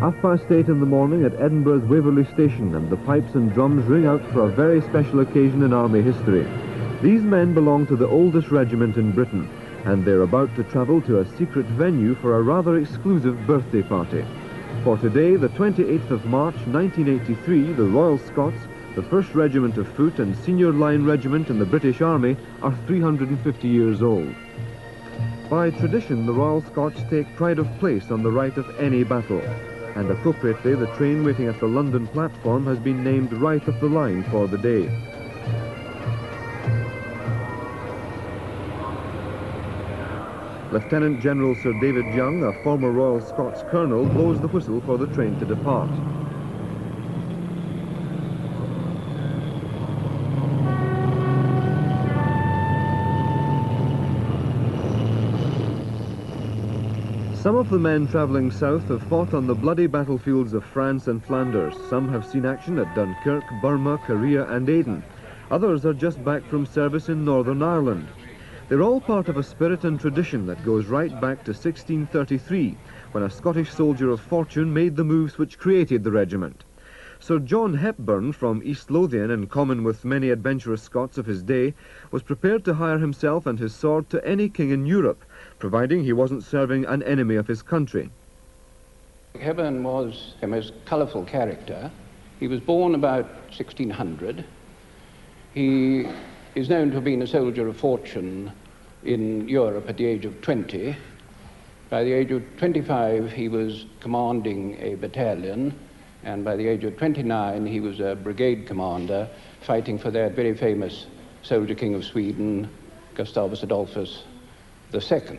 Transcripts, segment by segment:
8:30 in the morning at Edinburgh's Waverley Station, and the pipes and drums ring out for a very special occasion in Army history. These men belong to the oldest regiment in Britain, and they're about to travel to a secret venue for a rather exclusive birthday party. For today, the 28th of March 1983, the Royal Scots, the 1st Regiment of Foot and Senior Line Regiment in the British Army, are 350 years old. By tradition, the Royal Scots take pride of place on the right of any battle, and appropriately, the train waiting at the London platform has been named right of the line for the day. Lieutenant General Sir David Young, a former Royal Scots colonel, blows the whistle for the train to depart. Some of the men travelling south have fought on the bloody battlefields of France and Flanders. Some have seen action at Dunkirk, Burma, Korea and Aden. Others are just back from service in Northern Ireland. They're all part of a spirit and tradition that goes right back to 1633, when a Scottish soldier of fortune made the moves which created the regiment. Sir John Hepburn from East Lothian, in common with many adventurous Scots of his day, was prepared to hire himself and his sword to any king in Europe, providing he wasn't serving an enemy of his country. Hepburn was a most colourful character. He was born about 1600. He is known to have been a soldier of fortune in Europe at the age of 20. By the age of 25, he was commanding a battalion, and by the age of 29, he was a brigade commander fighting for that very famous soldier king of Sweden, Gustavus Adolphus II.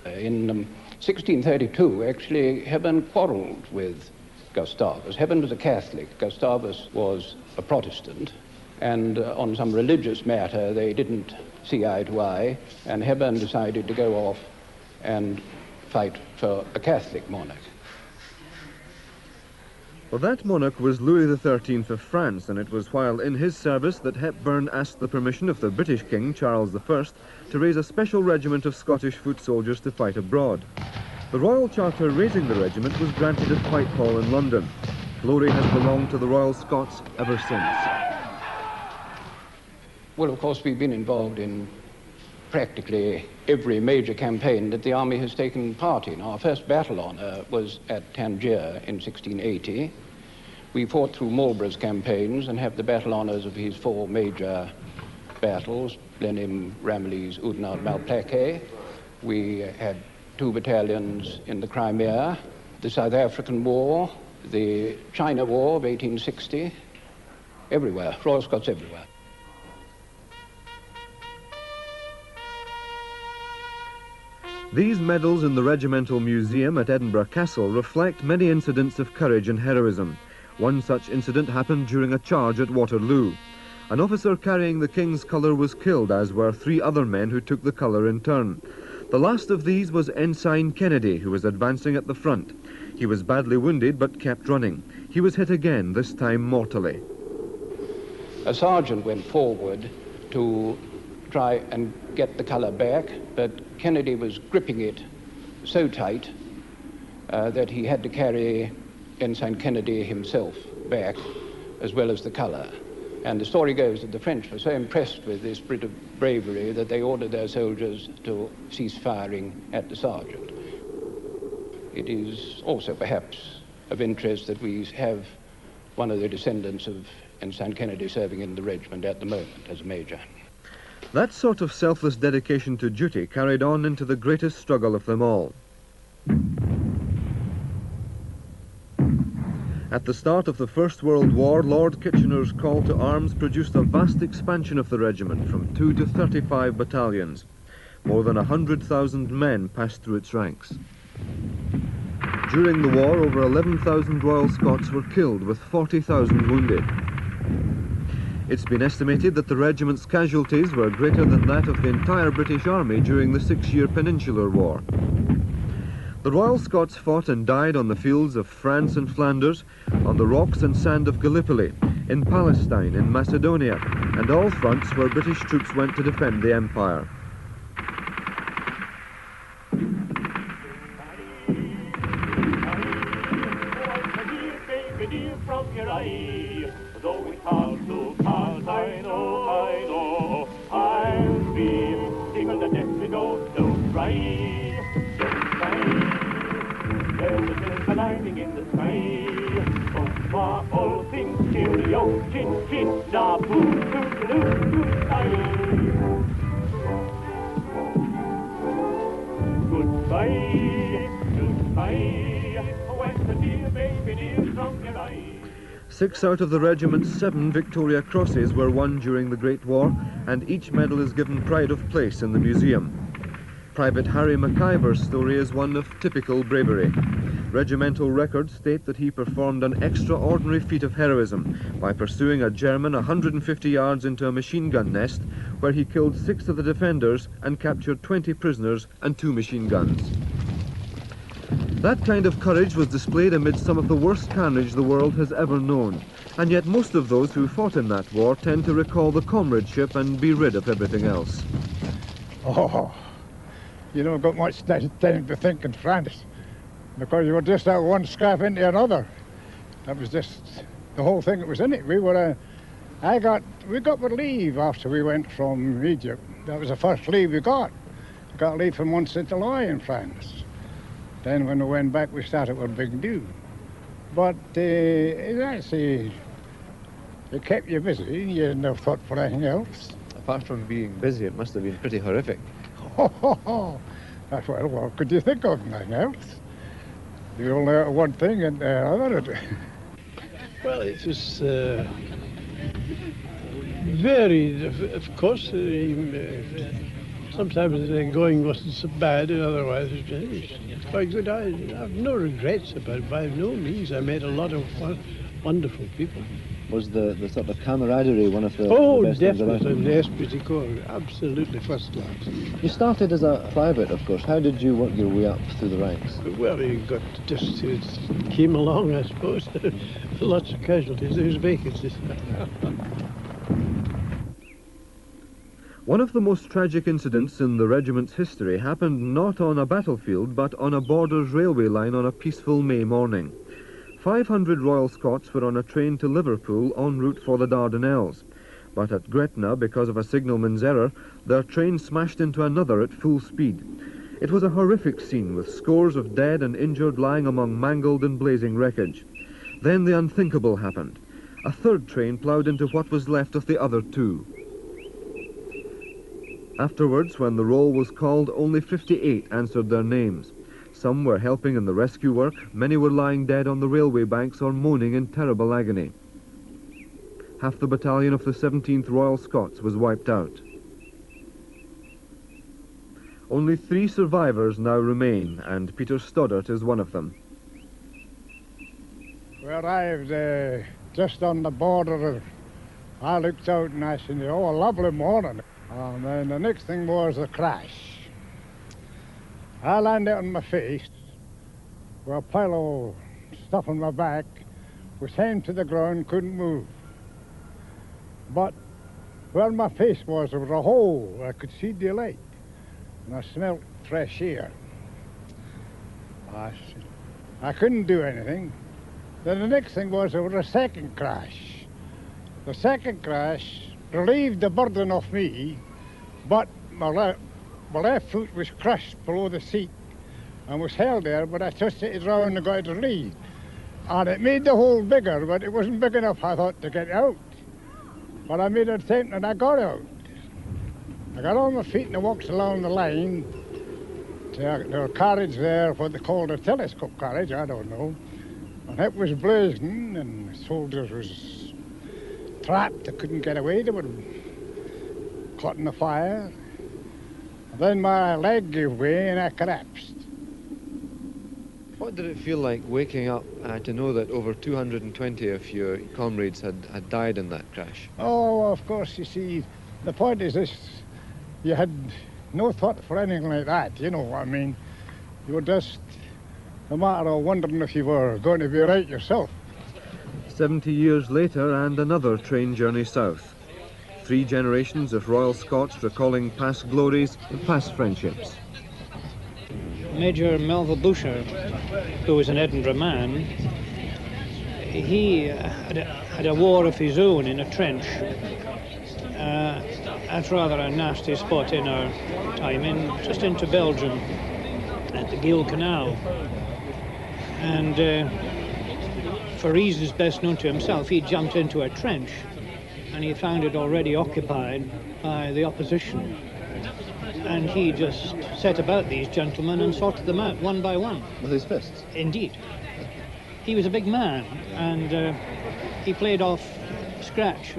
In 1632, actually, Hepburn quarrelled with Gustavus. Hepburn was a Catholic, Gustavus was a Protestant, and on some religious matter they didn't see eye to eye, and Hepburn decided to go off and fight for a Catholic monarch. Well, that monarch was Louis XIII of France, and it was while in his service that Hepburn asked the permission of the British King, Charles I, to raise a special regiment of Scottish foot soldiers to fight abroad. The Royal Charter raising the regiment was granted at Whitehall in London. Glory has belonged to the Royal Scots ever since. Well, of course, we've been involved in practically every major campaign that the Army has taken part in. Our first battle honour was at Tangier in 1680. We fought through Marlborough's campaigns and have the battle honours of his 4 major battles, Blenheim, Ramillies, Oudenarde, Malplaquet. We had 2 battalions in the Crimea, the South African War, the China War of 1860, everywhere, Royal Scots everywhere. These medals in the Regimental Museum at Edinburgh Castle reflect many incidents of courage and heroism. One such incident happened during a charge at Waterloo. An officer carrying the King's colour was killed, as were 3 other men who took the colour in turn. The last of these was Ensign Kennedy, who was advancing at the front. He was badly wounded but kept running. He was hit again, this time mortally. A sergeant went forward to try and get the colour back, but Kennedy was gripping it so tight that he had to carry Ensign Kennedy himself back, as well as the colour. And the story goes that the French were so impressed with this bit of bravery that they ordered their soldiers to cease firing at the sergeant. It is also perhaps of interest that we have one of the descendants of Ensign Kennedy serving in the regiment at the moment as a major. That sort of selfless dedication to duty carried on into the greatest struggle of them all. At the start of the First World War, Lord Kitchener's call to arms produced a vast expansion of the regiment from 2 to 35 battalions. More than 100,000 men passed through its ranks. During the war, over 11,000 Royal Scots were killed, with 40,000 wounded. It's been estimated that the regiment's casualties were greater than that of the entire British Army during the 6-year Peninsular War. The Royal Scots fought and died on the fields of France and Flanders, on the rocks and sand of Gallipoli, in Palestine, in Macedonia, and all fronts where British troops went to defend the Empire. 6 out of the regiment's 7 Victoria Crosses were won during the Great War, and each medal is given pride of place in the museum. Private Harry McIver's story is one of typical bravery. Regimental records state that he performed an extraordinary feat of heroism by pursuing a German 150 yards into a machine gun nest, where he killed 6 of the defenders and captured 20 prisoners and 2 machine guns. That kind of courage was displayed amid some of the worst carnage the world has ever known, and yet most of those who fought in that war tend to recall the comradeship and be rid of everything else. Oh, you don't got much time to think in France, because you were just out one scrap into another. That was just the whole thing that was in it. We got leave after we went from Egypt. That was the first leave we got. We got leave from Mont-Saint-Éloi in France. Then when we went back, we started with Big Do. But actually, it kept you busy. You never thought for anything else. Apart from being busy, it must have been pretty horrific. That's what could you think of? Nothing else. You only had one thing and another. Well, it was varied, of course. Sometimes the going wasn't so bad, and otherwise it's quite good. I have no regrets about it, by no means. I met a lot of wonderful people. Was the sort of camaraderie one of the best things about it? Definitely, the Esprit Corps, absolutely first class. You started as a private, of course. How did you work your way up through the ranks? Well, you got just it came along, I suppose. Lots of casualties. There's vacancies. One of the most tragic incidents in the regiment's history happened not on a battlefield, but on a Borders railway line on a peaceful May morning. 500 Royal Scots were on a train to Liverpool en route for the Dardanelles. But at Gretna, because of a signalman's error, their train smashed into another at full speed. It was a horrific scene, with scores of dead and injured lying among mangled and blazing wreckage. Then the unthinkable happened. A third train ploughed into what was left of the other 2. Afterwards, when the roll was called, only 58 answered their names. Some were helping in the rescue work, many were lying dead on the railway banks or moaning in terrible agony. Half the battalion of the 17th Royal Scots was wiped out. Only 3 survivors now remain, and Peter Stoddart is one of them. We arrived just on the border. I looked out and I said, oh, a lovely morning. And then the next thing was the crash. I landed on my face with a pile of stuff on my back, was hanging to the ground, couldn't move. But where my face was, there was a hole where I could see the light, and I smelled fresh air. I couldn't do anything. Then the next thing was there was a second crash. The second crash relieved the burden off me, but my left foot was crushed below the seat and was held there, but I twisted it round and got it relieved. And it made the hole bigger, but it wasn't big enough, I thought, to get out. But I made an attempt and I got out. I got on my feet and I walked along the line. There was a carriage there, what they called a telescope carriage, I don't know. And it was blazing and the soldiers was trapped, they couldn't get away, they were caught in the fire. And then my leg gave way and I collapsed. What did it feel like waking up to know that over 220 of your comrades had died in that crash? Oh, of course, you see, the point is this, you had no thought for anything like that, you know what I mean? You were just a matter of wondering if you were going to be right yourself. 70 years later and another train journey south. 3 generations of Royal Scots recalling past glories and past friendships. Major Melville Boucher, who was an Edinburgh man, he had a war of his own in a trench at rather a nasty spot in our time, just into Belgium, at the Gille Canal. And for reasons best known to himself, he jumped into a trench and he found it already occupied by the opposition. And he just set about these gentlemen and sorted them out one by one. With his fists? Indeed. He was a big man, and he played off scratch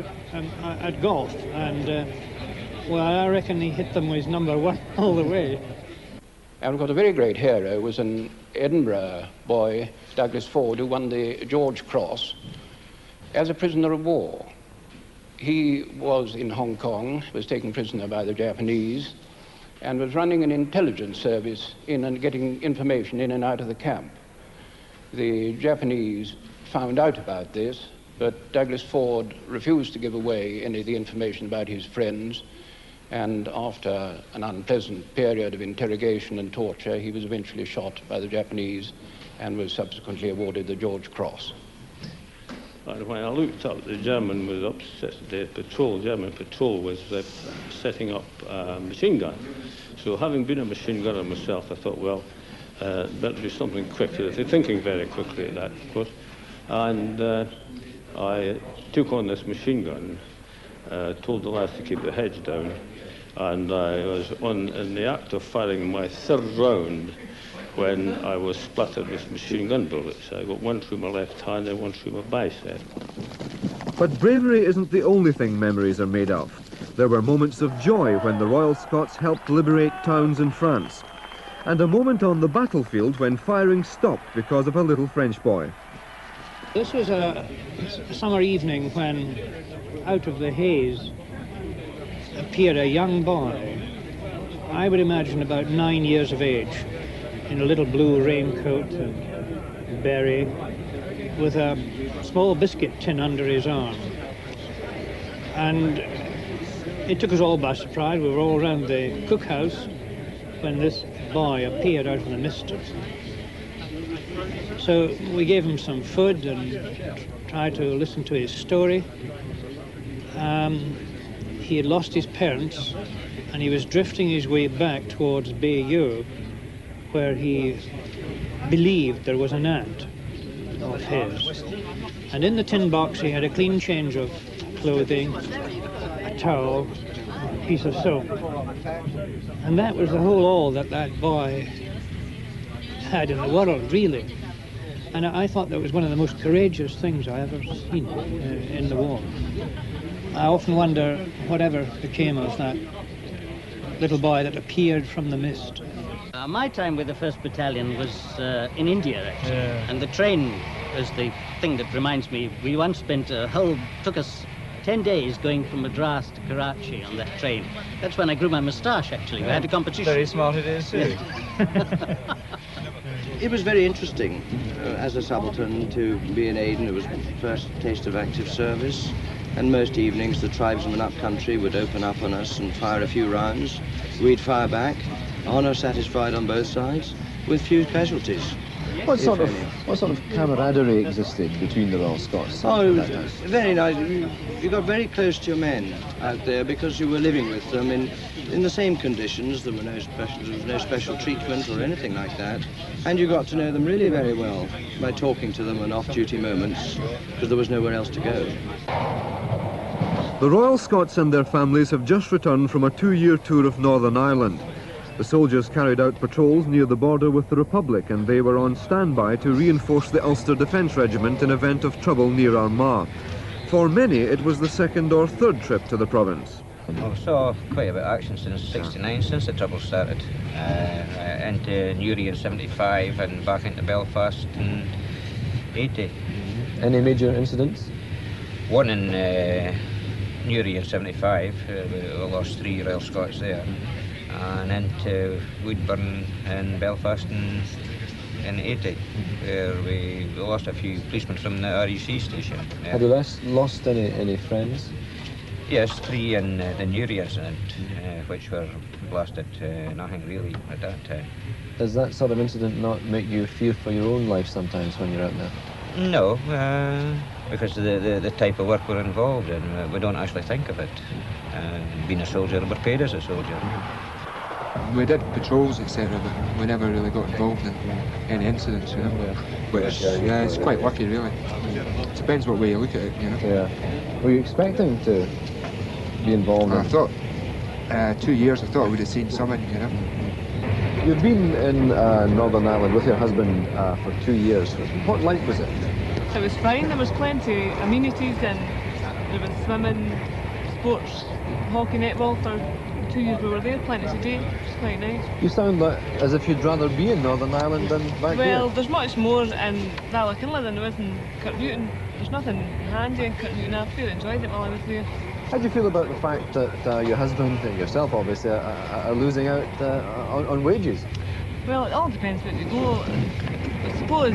at golf, and well, I reckon he hit them with number 1 all the way. And of course, a very great hero was an Edinburgh boy, Douglas Ford, who won the George Cross as a prisoner of war. He was in Hong Kong, was taken prisoner by the Japanese, and was running an intelligence service in and getting information in and out of the camp. The Japanese found out about this, but Douglas Ford refused to give away any of the information about his friends, and after an unpleasant period of interrogation and torture, he was eventually shot by the Japanese and was subsequently awarded the George Cross. And when I looked up, the German was German patrol was setting up a machine gun. So having been a machine gunner myself, I thought, well, better do something quick. They're thinking very quickly at that, of course. And I took on this machine gun, told the lads to keep the heads down, and I was in the act of firing my 3rd round when I was splattered with machine gun bullets. I got one through my left hand and one through my bicep. But bravery isn't the only thing memories are made of. There were moments of joy when the Royal Scots helped liberate towns in France, and a moment on the battlefield when firing stopped because of a little French boy. This was a summer evening when, out of the haze, appeared a young boy, I would imagine about 9 years of age, in a little blue raincoat and beret, with a small biscuit tin under his arm. And it took us all by surprise. We were all around the cookhouse when this boy appeared out of the mist. So we gave him some food and tried to listen to his story. He had lost his parents, and he was drifting his way back towards Bayeux, where he believed there was an aunt of his. And in the tin box he had a clean change of clothing, a towel, a piece of soap. And that was the whole all that boy had in the world, really. And I thought that was one of the most courageous things I ever seen in the war. I often wonder whatever became of that little boy that appeared from the mist. My time with the 1st Battalion was in India, actually. Yeah. And the train is the thing that reminds me. We once spent took us 10 days going from Madras to Karachi on that train. That's when I grew my moustache, actually. Yeah. We had a competition. Very smart it is, too. It was very interesting as a subaltern to be in Aden. It was the first taste of active service. And most evenings the tribesmen up country would open up on us and fire a few rounds. We'd fire back, honour satisfied on both sides, with few casualties. What sort of camaraderie existed between the Royal Scots? Oh, very nice. You got very close to your men out there because you were living with them in the same conditions. There was no special treatment or anything like that. And you got to know them really very well by talking to them on off-duty moments because there was nowhere else to go. The Royal Scots and their families have just returned from a 2-year tour of Northern Ireland. The soldiers carried out patrols near the border with the Republic, and they were on standby to reinforce the Ulster Defence Regiment in event of trouble near Armagh. For many, it was the 2nd or 3rd trip to the province. I saw quite a bit of action since '69, since the trouble started. Into Newry in '75 and back into Belfast in '80. Any major incidents? One in Newry in '75. We lost 3 Royal Scots there. And into Woodburn and Belfast in '80, where we lost a few policemen from the REC station. Yeah. Have you lost any friends? Yes, 3 in the Newry incident, which were blasted nothing really at that time. Does that sort of incident not make you fear for your own life sometimes when you're out there? No, because of the type of work we're involved in, we don't actually think of it. Being a soldier, we're paid as a soldier. We did patrols, etc., but we never really got involved in any incidents, you know. Yeah. But it's quite lucky, really. It depends what way you look at it, you know. Yeah. Were you expecting to be involved? I thought 2 years. I thought I would have seen something, you know. You've been in Northern Ireland with your husband for 2 years. What like was it? It was fine. There was plenty of amenities, and there was swimming, sports, hockey, netball for the 2 years we were there, plenty to do. It was quite nice. You sound like as if you'd rather be in Northern Ireland than back Well, here. there's much more in Ballackinla than there is in Kirknewton. There's nothing handy in Kirknewton. I really enjoyed it while I was there. How do you feel about the fact that your husband and yourself, obviously, are losing out on wages? Well, it all depends where you go. I suppose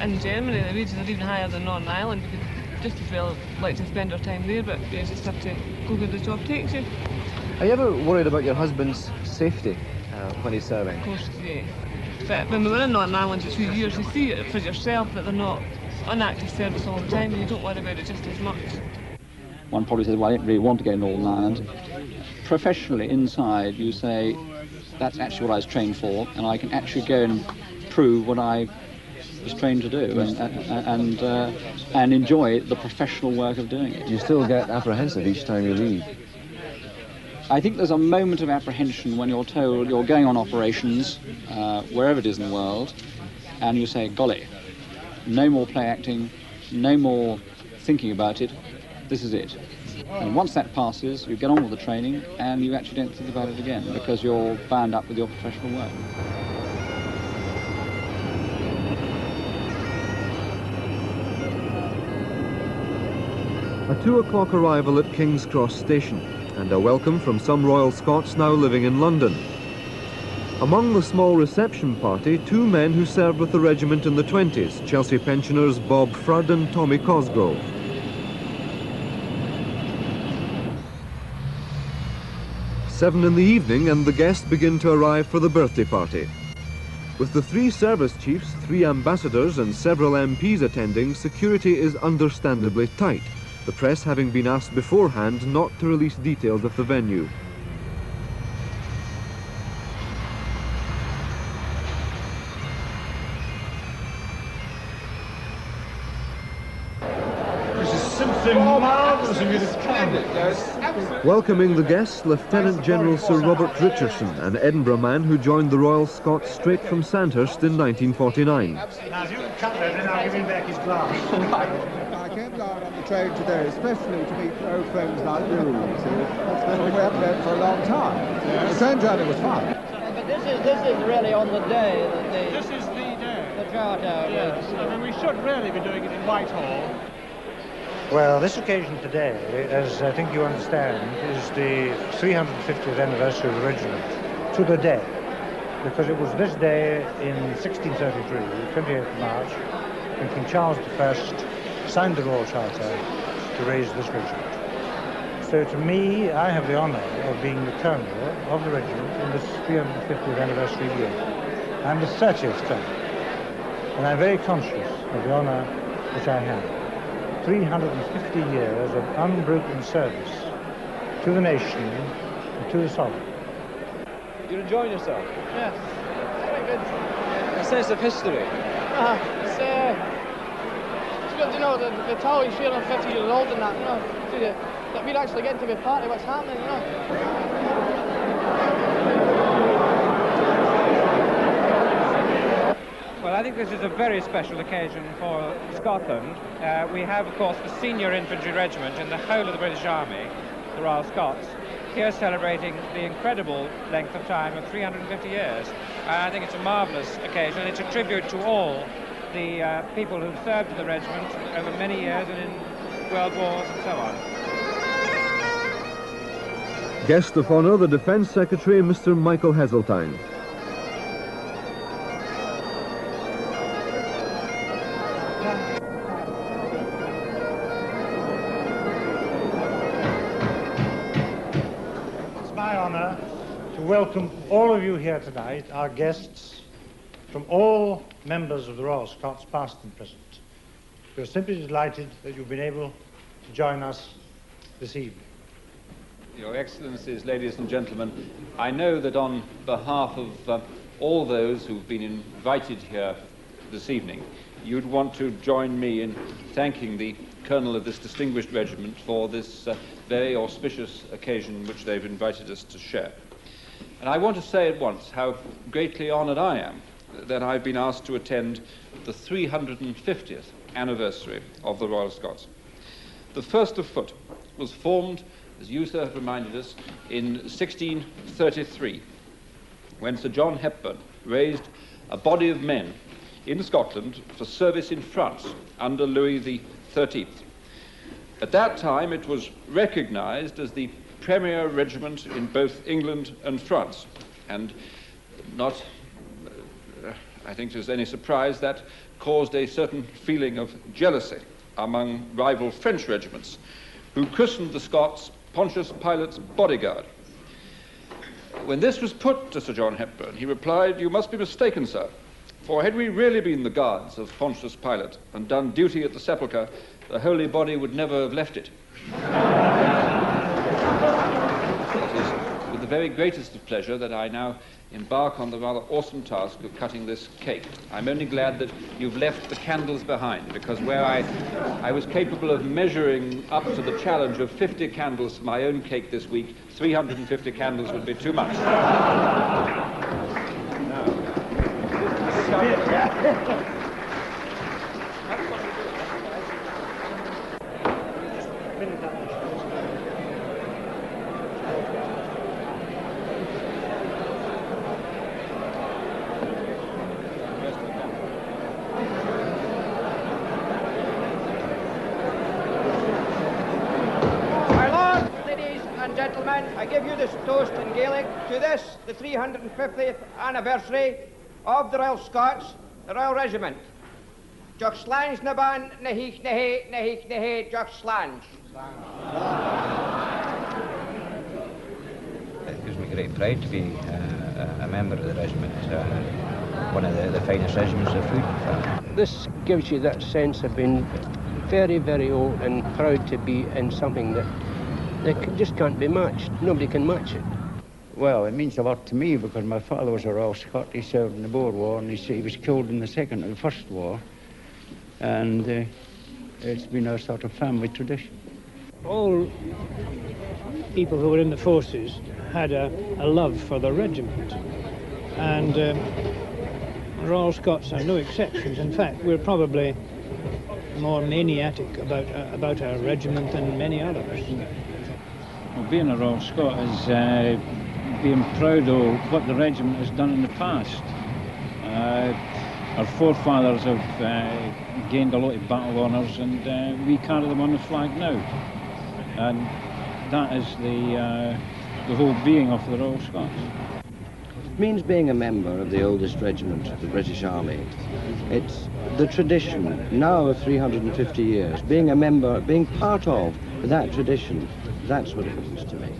in Germany the wages are even higher than Northern Ireland. You could just as well like to spend our time there, but you just have to go where the job takes you. Are you ever worried about your husband's safety when he's serving? Of course, yeah. But when we were in Northern Ireland for 2 years, you see it for yourself that they're not on active service all the time, and you don't worry about it just as much. One probably says, well, I didn't really want to go to Northern Ireland. Professionally, inside, you say, that's actually what I was trained for, and I can actually go and prove what I was trained to do, and enjoy the professional work of doing it. You still get apprehensive each time you leave? I think there's a moment of apprehension when you're told you're going on operations, wherever it is in the world, and you say, golly, no more play acting, no more thinking about it, this is it. And once that passes, you get on with the training and you actually don't think about it again because you're bound up with your professional work. A 2 o'clock arrival at King's Cross Station and a welcome from some Royal Scots now living in London. Among the small reception party, 2 men who served with the regiment in the 20s, Chelsea pensioners Bob Frudd and Tommy Cosgrove. Seven in the evening and the guests begin to arrive for the birthday party. With the 3 service chiefs, 3 ambassadors and several MPs attending, security is understandably tight, the press having been asked beforehand not to release details of the venue. Welcoming the guests, Lieutenant General Sir Robert Richardson, an Edinburgh man who joined the Royal Scots straight from Sandhurst in 1949. Now, if you can cut that, then I'll give him back his glass. I came down on the train today, especially to meet old friends like you. We haven't met for a long time. Yes. The train journey was fun. But this is really on the day that This is the day. the charter. Yes, I mean, we should really be doing it in Whitehall. Well, this occasion today, as I think you understand, is the 350th anniversary of the regiment, to the day, because it was this day in 1633, 28th of March, when King Charles I signed the Royal Charter to raise this regiment. So to me, I have the honour of being the colonel of the regiment in this 350th anniversary year. I'm the 30th colonel, and I'm very conscious of the honour which I have. 350 years of unbroken service to the nation and to the sovereign. You're enjoying yourself? Yes, very good. A sense of history? It's good, you know, the tower is feeling 50 years old and that, you know, that we're actually getting to be part of what's happening, you know. Well, I think this is a very special occasion for Scotland. We have, of course, the senior infantry regiment in the whole of the British Army, the Royal Scots, here celebrating the incredible length of time of 350 years. I think it's a marvellous occasion. It's a tribute to all the people who've served in the regiment over many years and in world wars and so on. Guest of honour, the Defence Secretary, Mr. Michael Heseltine. Welcome all of you here tonight, our guests from all members of the Royal Scots, past and present. We're simply delighted that you've been able to join us this evening. Your Excellencies, ladies and gentlemen, I know that on behalf of all those who've been invited here this evening, you'd want to join me in thanking the Colonel of this distinguished regiment for this very auspicious occasion which they've invited us to share. And I want to say at once how greatly honoured I am that I've been asked to attend the 350th anniversary of the Royal Scots. The First of Foot was formed, as you, sir, have reminded us, in 1633, when Sir John Hepburn raised a body of men in Scotland for service in France under Louis XIII. At that time, it was recognized as the premier regiment in both England and France, and not, I think there's any surprise, that caused a certain feeling of jealousy among rival French regiments, who christened the Scots Pontius Pilate's bodyguard. When this was put to Sir John Hepburn, he replied, "You must be mistaken, sir, for had we really been the guards of Pontius Pilate and done duty at the sepulchre, the holy body would never have left it." It is with the very greatest of pleasure that I now embark on the rather awesome task of cutting this cake. I'm only glad that you've left the candles behind, because where I was capable of measuring up to the challenge of 50 candles for my own cake this week, 350 candles would be too much. Gentlemen, I give you this toast in Gaelic to this, the 350th anniversary of the Royal Scots, the Royal Regiment. Jock Slange na ban, na heich na he, Jock Slange. It gives me great pride to be a member of the regiment, one of the finest regiments of food. This gives you that sense of being very, very old and proud to be in something that just can't be matched. Nobody can match it. Well, it means a lot to me because my father was a Royal Scot. He served in the Boer War and he was killed in the Second and the First War. And it's been a sort of family tradition. All people who were in the forces had a love for the regiment. And Royal Scots are no exceptions. In fact, we're probably more maniatic about our regiment than many others. Well, being a Royal Scot is being proud of what the regiment has done in the past. Our forefathers have gained a lot of battle honours, and we carry them on the flag now. And that is the whole being of the Royal Scots. It means being a member of the oldest regiment of the British Army. It's the tradition now of 350 years, being a member, being part of that tradition. That's what it means to me.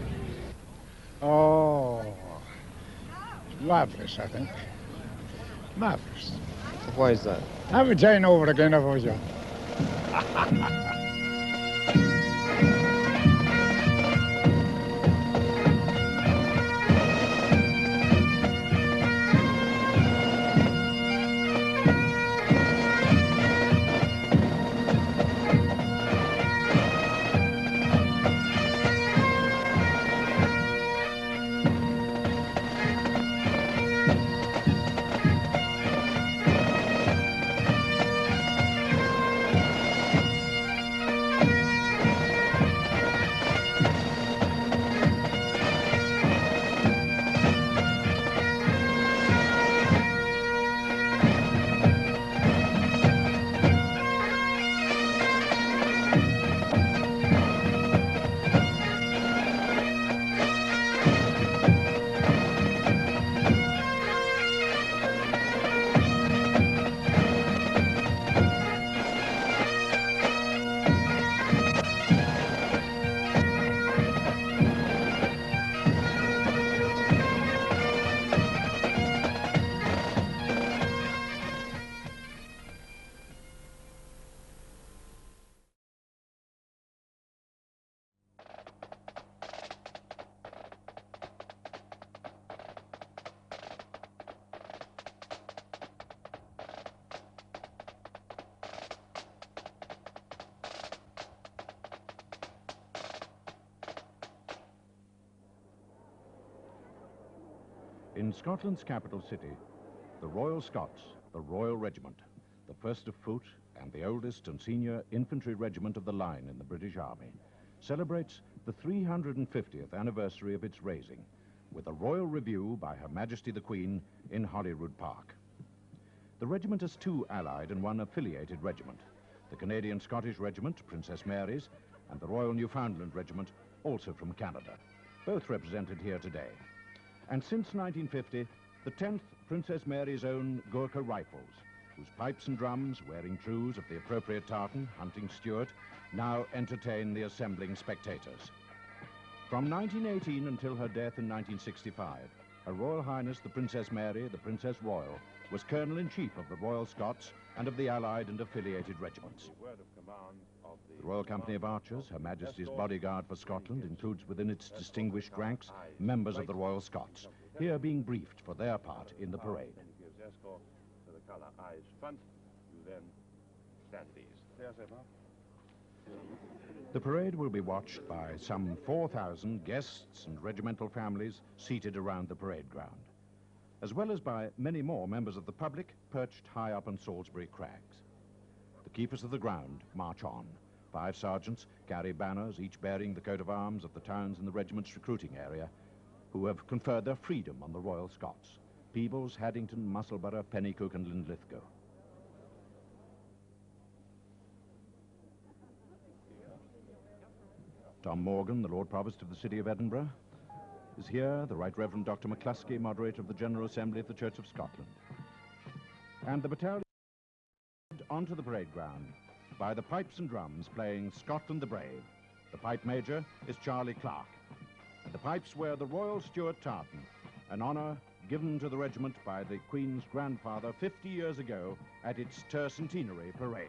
Oh, marvellous, I think. Marvellous. Why is that? I would join over again if I was young. In Scotland's capital city, The Royal Scots, the Royal Regiment, the first of foot and the oldest and senior infantry regiment of the line in the British Army, celebrates the 350th anniversary of its raising with a royal review by Her Majesty the Queen in Holyrood Park. The regiment has two allied and one affiliated regiment, the Canadian-Scottish Regiment, Princess Mary's, and the Royal Newfoundland Regiment, also from Canada, both represented here today. And since 1950, the 10th Princess Mary's own Gurkha Rifles, whose pipes and drums, wearing trews of the appropriate tartan, hunting Stuart, now entertain the assembling spectators. From 1918 until her death in 1965, Her Royal Highness the Princess Mary, the Princess Royal, was Colonel-in-Chief of the Royal Scots and of the allied and affiliated regiments. The Royal Company of Archers, Her Majesty's bodyguard for Scotland, includes within its distinguished ranks members of the Royal Scots, here being briefed for their part in the parade. To the colour eyes front, you then stand these. There, sir, ma'am. The parade will be watched by some 4,000 guests and regimental families seated around the parade ground, as well as by many more members of the public perched high up on Salisbury Crags. The keepers of the ground march on. 5 sergeants carry banners, each bearing the coat of arms of the towns in the regiment's recruiting area, who have conferred their freedom on the Royal Scots: Peebles, Haddington, Musselburgh, Pennycook and Linlithgow. Tom Morgan, the Lord Provost of the City of Edinburgh, is here, the Right Reverend Dr. McCluskey, Moderator of the General Assembly of the Church of Scotland. And the battalion onto the parade ground by the pipes and drums playing Scotland the Brave. The pipe major is Charlie Clark, and the pipes wear the Royal Stuart tartan, an honour given to the regiment by the Queen's grandfather 50 years ago at its tercentenary parade.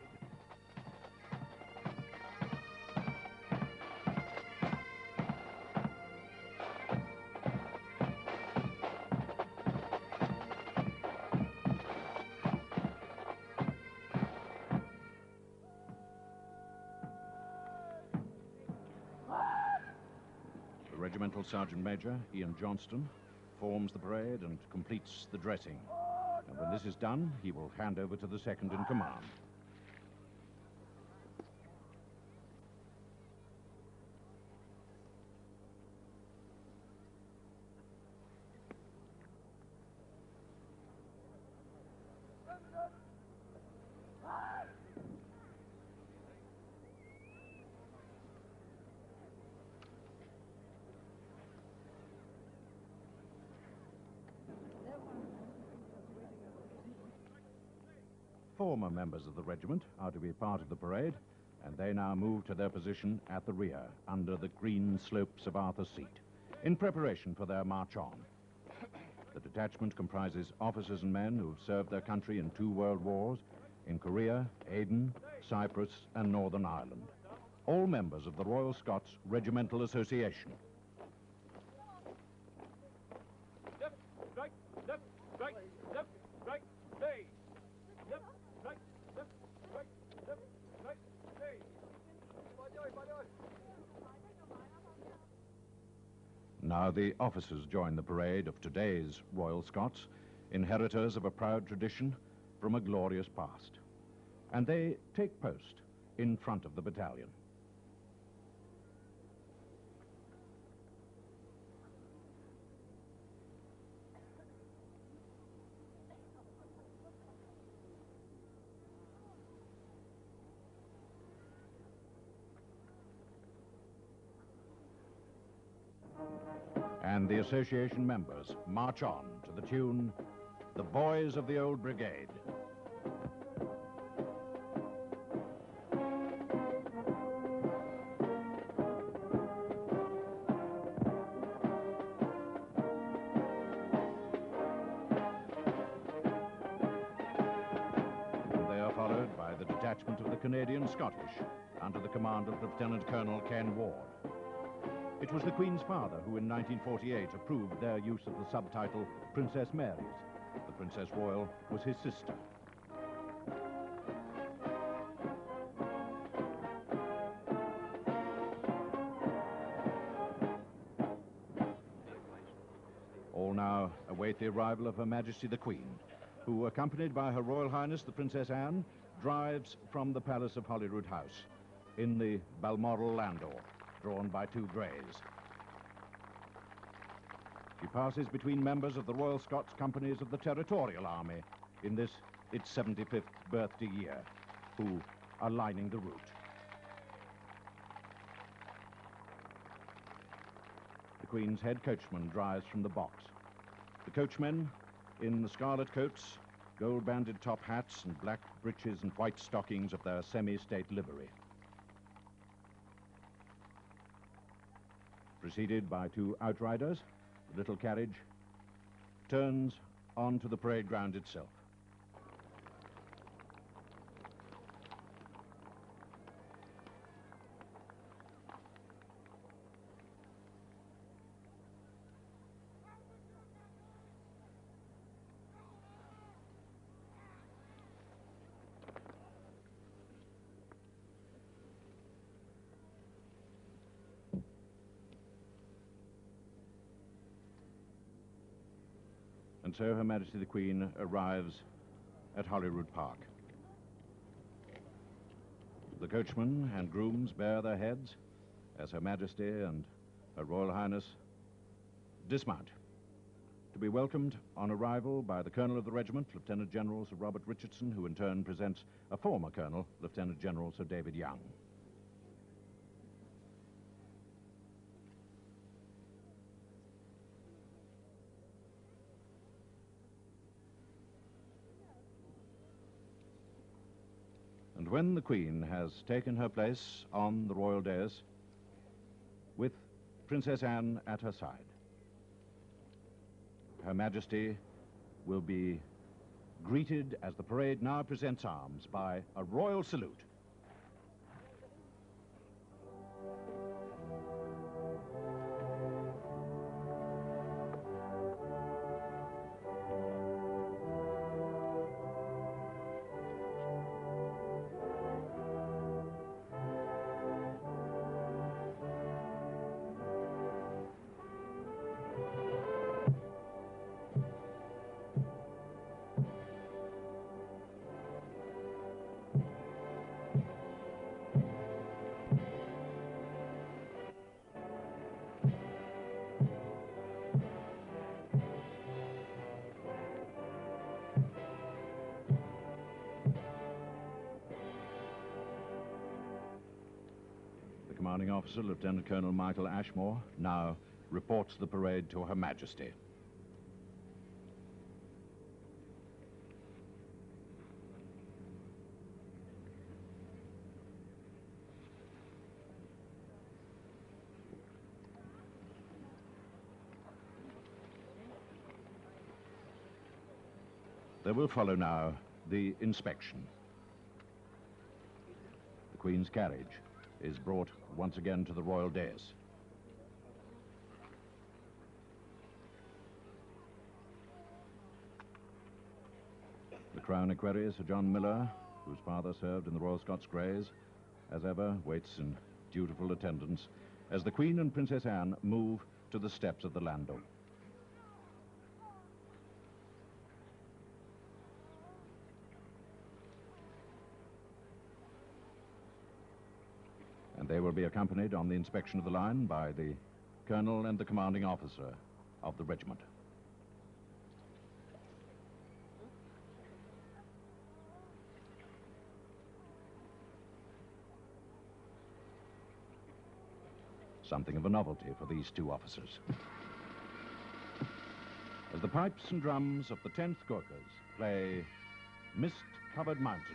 The Regimental Sergeant Major, Ian Johnston, forms the parade and completes the dressing. And when this is done, he will hand over to the second in command. Former members of the regiment are to be part of the parade, and they now move to their position at the rear, under the green slopes of Arthur's Seat, in preparation for their march on. The detachment comprises officers and men who have served their country in 2 world wars, in Korea, Aden, Cyprus, and Northern Ireland. All members of the Royal Scots Regimental Association. Left, right, left, right, left, right, stay. Left, right, left, right, left, right, stay. Now the officers join the parade of today's Royal Scots, inheritors of a proud tradition from a glorious past. And they take post in front of the battalion. And the association members march on to the tune, "The Boys of the Old Brigade." And they are followed by the detachment of the Canadian-Scottish, under the command of Lieutenant Colonel Ken Ward. It was the Queen's father who in 1948 approved their use of the subtitle Princess Mary's. The Princess Royal was his sister. All now await the arrival of Her Majesty the Queen, who, accompanied by Her Royal Highness the Princess Anne, drives from the Palace of Holyrood House in the Balmoral landau, drawn by 2 greys. She passes between members of the Royal Scots Companies of the Territorial Army in this, its 75th birthday year, who are lining the route. The Queen's head coachman drives from the box. The coachmen, in the scarlet coats, gold-banded top hats, and black breeches and white stockings of their semi-state livery. Preceded by 2 outriders, the little carriage turns onto the parade ground itself. And so Her Majesty the Queen arrives at Holyrood Park. The coachmen and grooms bare their heads as Her Majesty and Her Royal Highness dismount, to be welcomed on arrival by the Colonel of the regiment, Lieutenant General Sir Robert Richardson, who in turn presents a former Colonel, Lieutenant General Sir David Young. And when the Queen has taken her place on the royal dais, with Princess Anne at her side, Her Majesty will be greeted as the parade now presents arms by a royal salute. Commanding Officer, Lieutenant Colonel Michael Ashmore, now reports the parade to Her Majesty. There will follow now the inspection. The Queen's carriage is brought once again to the royal dais. The Crown Equerry, Sir John Miller, whose father served in the Royal Scots Greys, as ever, waits in dutiful attendance as the Queen and Princess Anne move to the steps of the landau. And they will be accompanied on the inspection of the line by the Colonel and the Commanding Officer of the regiment. Something of a novelty for these 2 officers. As the pipes and drums of the 10th Gurkhas play Mist-Covered Mountains,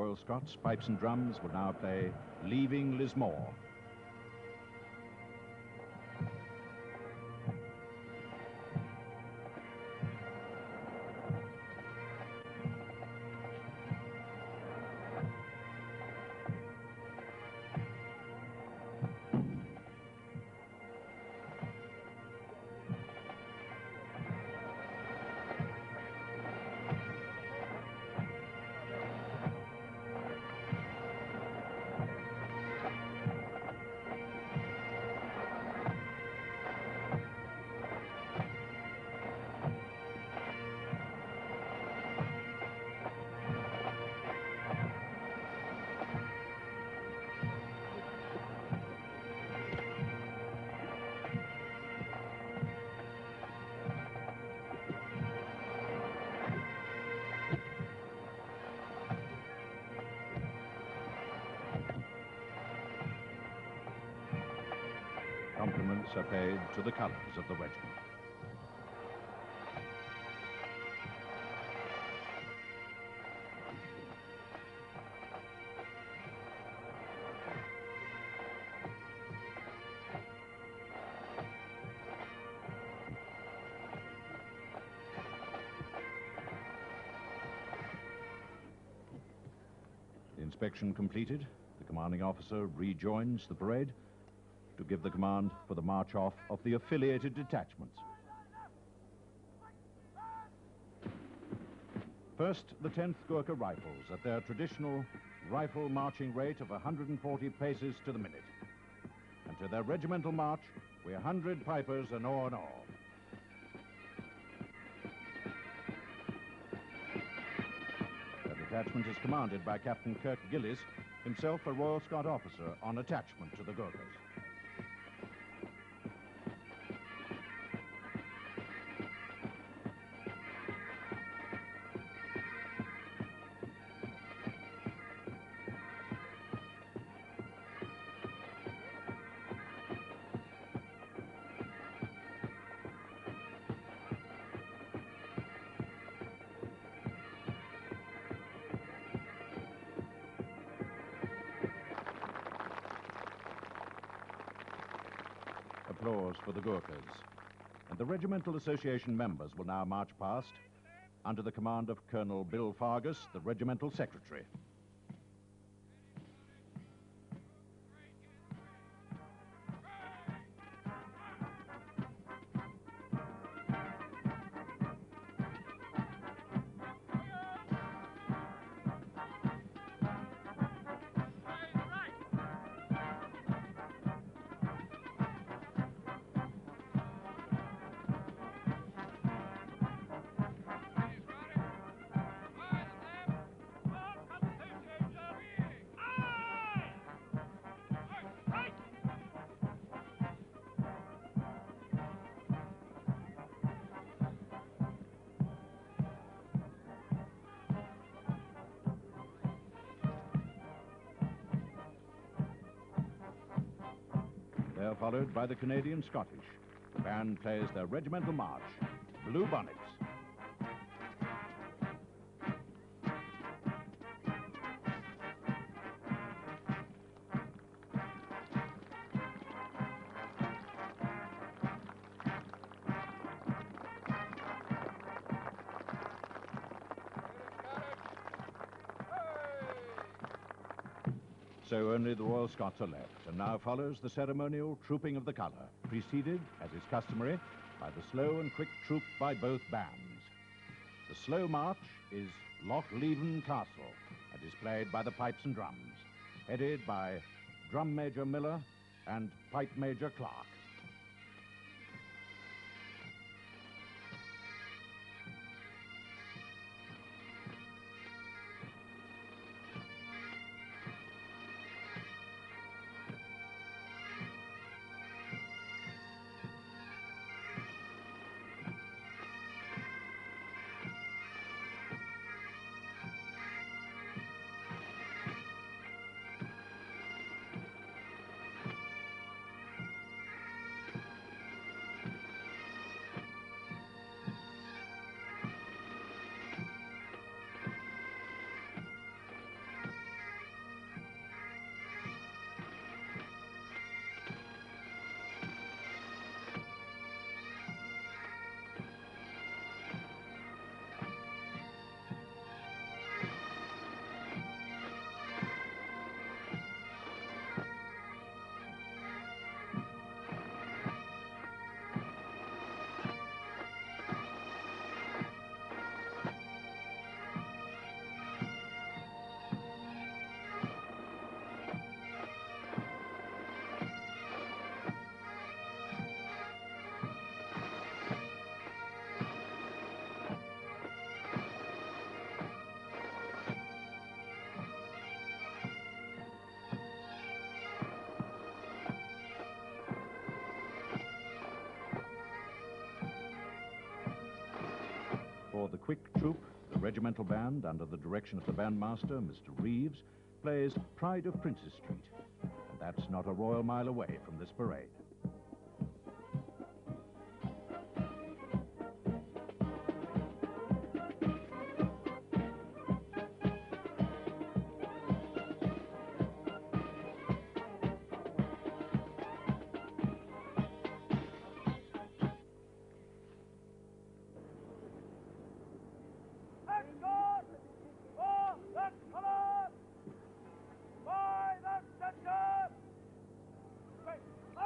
Royal Scots pipes and drums will now play Leaving Lismore. Compliments are paid to the colours of the regiment. The inspection completed, the commanding officer rejoins the parade to give the command for the march off of the affiliated detachments. First, the 10th Gurkha Rifles at their traditional rifle marching rate of 140 paces to the minute. And to their regimental march, we're 100 pipers an oar and all. The detachment is commanded by Captain Kirk Gillies, himself a Royal Scot officer on attachment to the Gurkhas. Applause for the Gurkhas. And the Regimental Association members will now march past under the command of Colonel Bill Fargus, the Regimental Secretary. They are followed by the Canadian Scottish. The band plays their regimental march, Blue Bonnets. So only the Royal Scots are left, and now follows the ceremonial trooping of the colour, preceded, as is customary, by the slow and quick troop by both bands. The slow march is Loch Leven Castle, and is played by the pipes and drums, headed by Drum Major Miller and Pipe Major Clark. For the quick troop, the regimental band, under the direction of the bandmaster, Mr. Reeves, plays Pride of Princes Street. And that's not a royal mile away from this parade.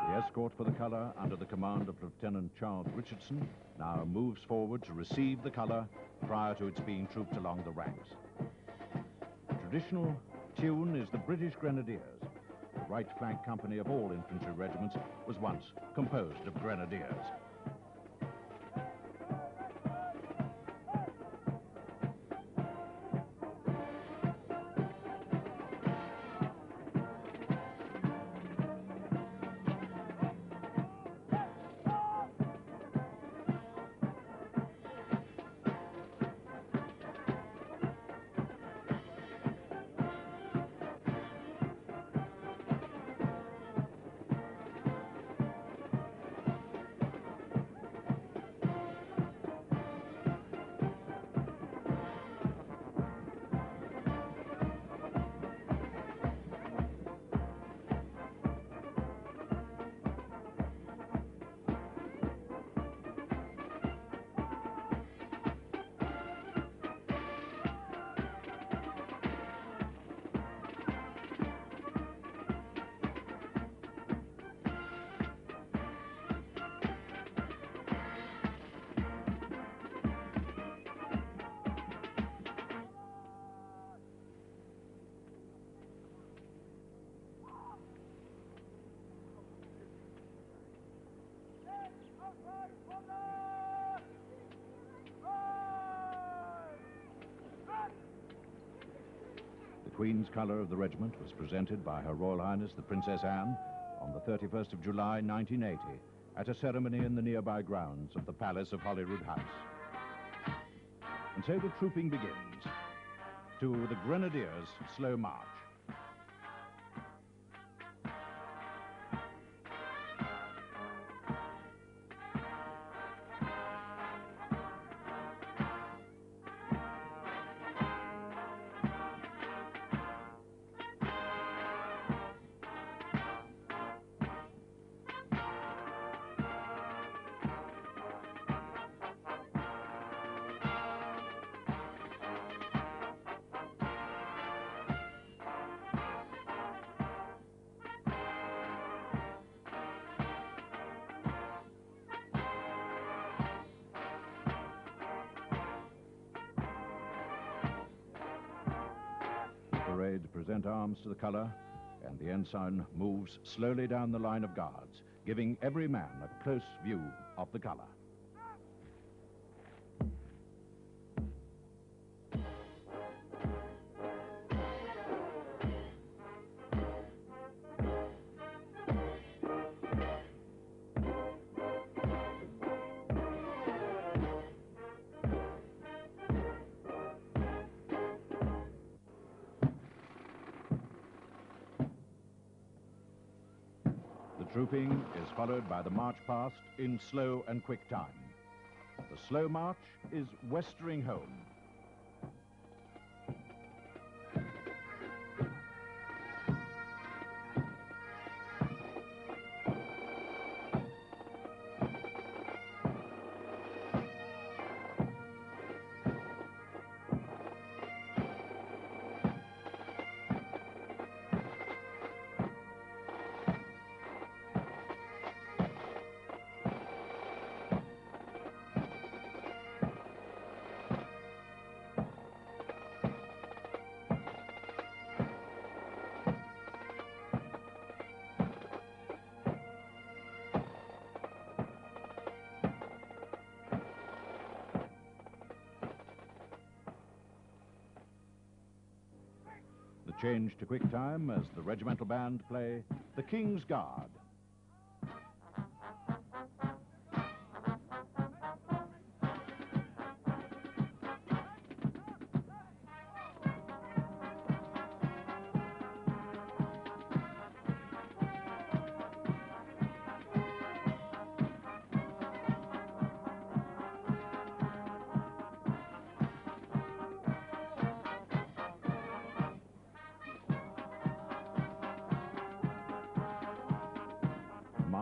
The escort for the colour, under the command of Lieutenant Charles Richardson, now moves forward to receive the colour prior to its being trooped along the ranks. The traditional tune is the British Grenadiers. The right flank company of all infantry regiments was once composed of grenadiers. The Queen's colour of the regiment was presented by Her Royal Highness the Princess Anne on the 31st of July 1980 at a ceremony in the nearby grounds of the Palace of Holyrood House. And so the trooping begins to the Grenadiers' slow march. Parade present arms to the colour, and the ensign moves slowly down the line of guards, giving every man a close view of the colour. Trooping is followed by the march past in slow and quick time. The slow march is westering home. The change to quick time as the regimental band play The King's Guard.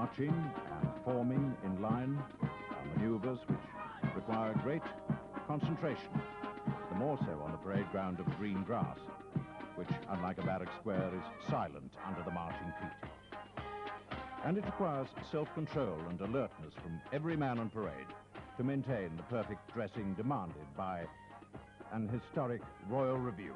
Marching and forming in line are maneuvers which require great concentration, the more so on the parade ground of green grass, which, unlike a barrack square, is silent under the marching feet. And it requires self-control and alertness from every man on parade to maintain the perfect dressing demanded by an historic Royal Review.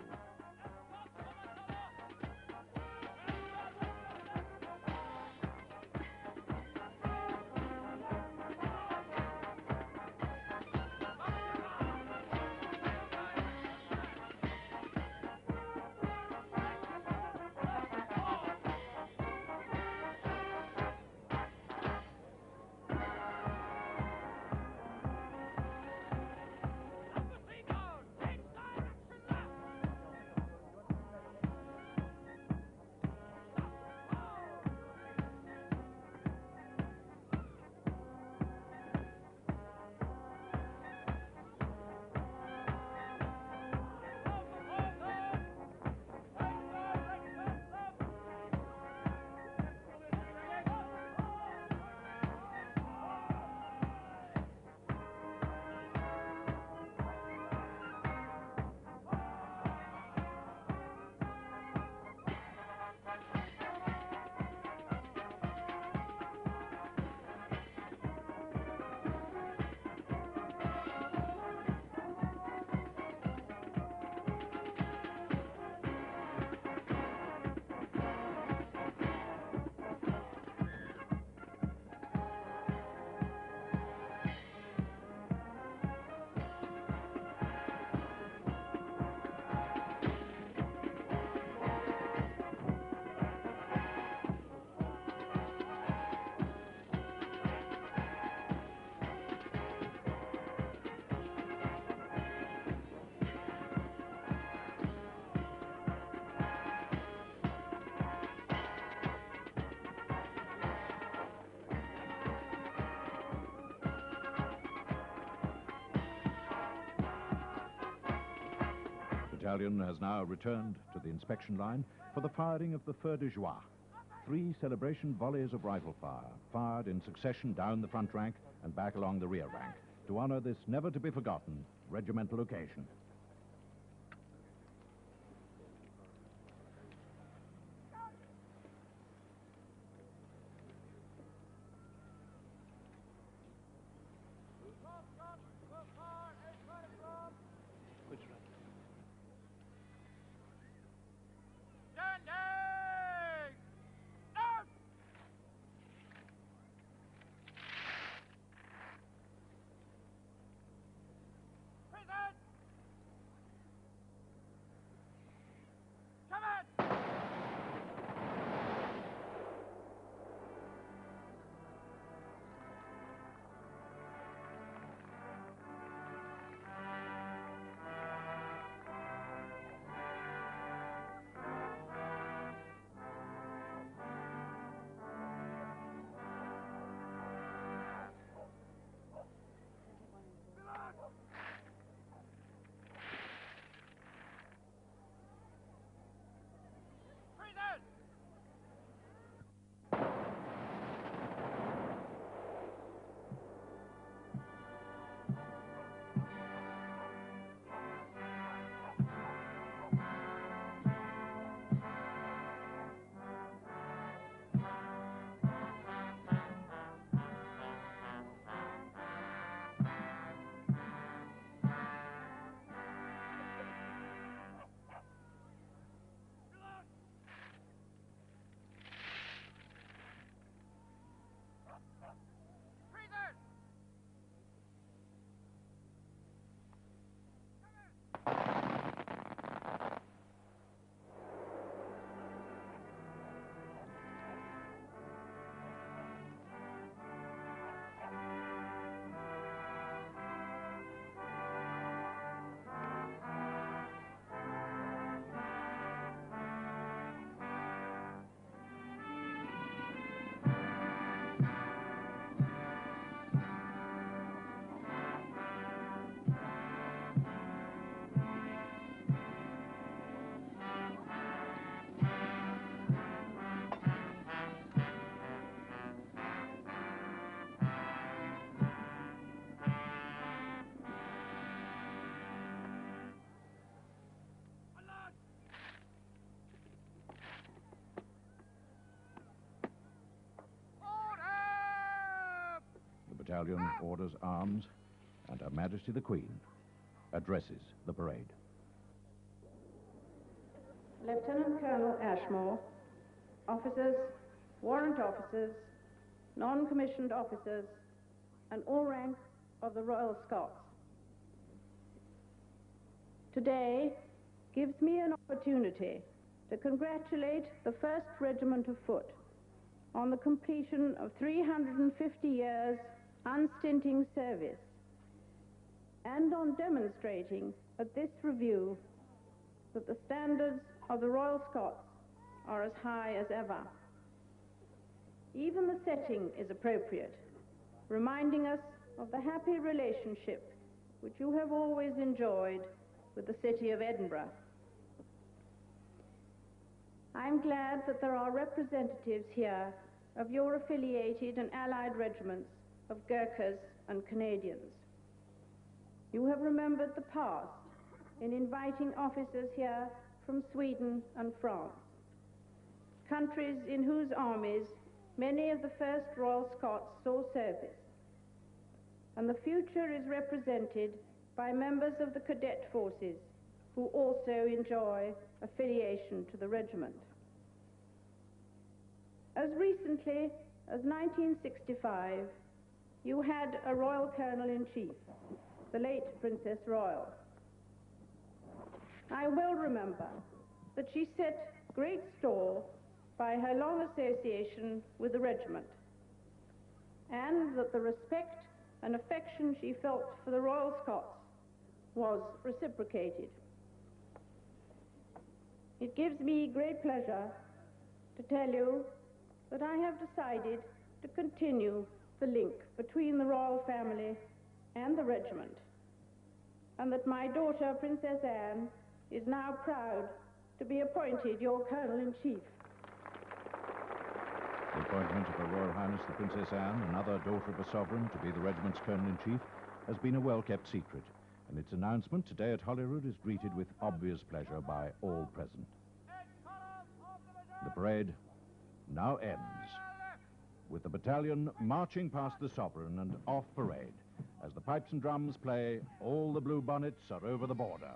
The battalion has now returned to the inspection line for the firing of the feu de joie. 3 celebration volleys of rifle fire, fired in succession down the front rank and back along the rear rank, to honor this never-to-be-forgotten regimental occasion. Standing! Out! Present! battalion orders arms, and Her Majesty the Queen addresses the parade. Lieutenant Colonel Ashmore, officers, warrant officers, non-commissioned officers, and all ranks of the Royal Scots. Today gives me an opportunity to congratulate the 1st Regiment of Foot on the completion of 350 years unstinting service, and on demonstrating at this review that the standards of the Royal Scots are as high as ever. Even the setting is appropriate, reminding us of the happy relationship which you have always enjoyed with the city of Edinburgh. I'm glad that there are representatives here of your affiliated and allied regiments of Gurkhas and Canadians. You have remembered the past in inviting officers here from Sweden and France, countries in whose armies many of the 1st Royal Scots saw service. And the future is represented by members of the cadet forces who also enjoy affiliation to the regiment. As recently as 1965, you had a Royal Colonel-in-Chief, the late Princess Royal. I well remember that she set great store by her long association with the regiment, and that the respect and affection she felt for the Royal Scots was reciprocated. It gives me great pleasure to tell you that I have decided to continue the link between the royal family and the regiment, and that my daughter, Princess Anne, is now proud to be appointed your Colonel-in-Chief. The appointment of Her Royal Highness the Princess Anne, another daughter of a sovereign, to be the regiment's Colonel-in-Chief, has been a well-kept secret, and its announcement today at Holyrood is greeted with obvious pleasure by all present. The parade now ends, with the battalion marching past the sovereign and off parade. As the pipes and drums play, all the blue bonnets are over the border.